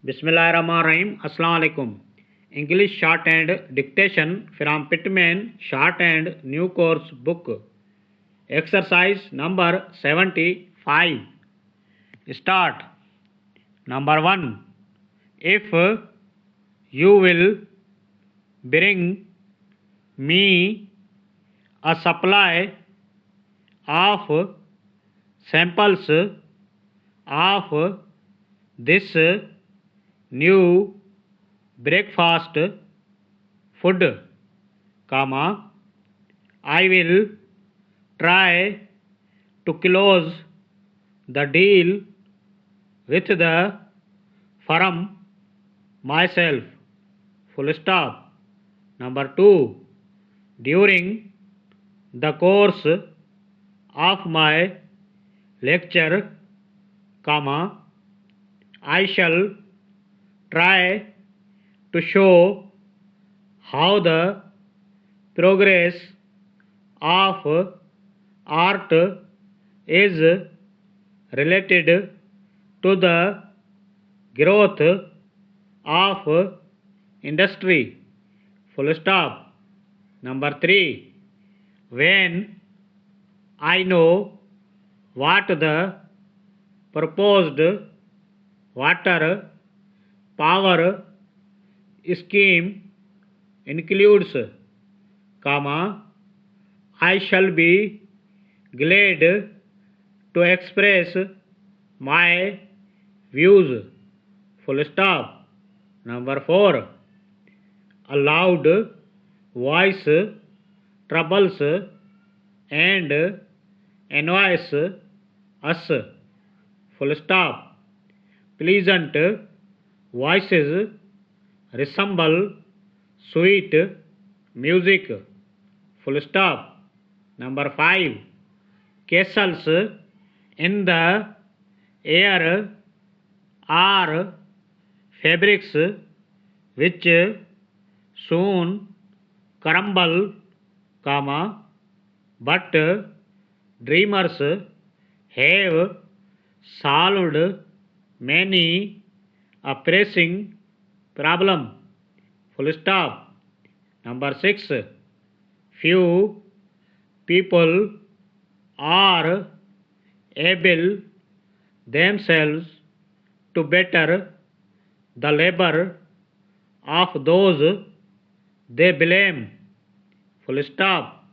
Bismillahirrahmanirrahim. Assalamu alaikum. English Shorthand Dictation from Pitman Shorthand New Course Book. Exercise number 75. Start. Number 1. If you will bring me a supply of samples of this new breakfast food, I will try to close the deal with the firm myself. Full stop. Number 2. During the course of my lecture, I shall try to show how the progress of art is related to the growth of industry. Full stop. Number 3. When I know what the proposed water power scheme includes, I shall be glad to express my views. Full stop. Number 4. A loud voice troubles and annoys us. Full stop. Pleasant voices resemble sweet music. Full stop. Number 5. Castles in the air are fabrics which soon crumble, but dreamers have solved many a pressing problem. Full stop. Number 6. Few people are able themselves to better the labor of those they blame. Full stop.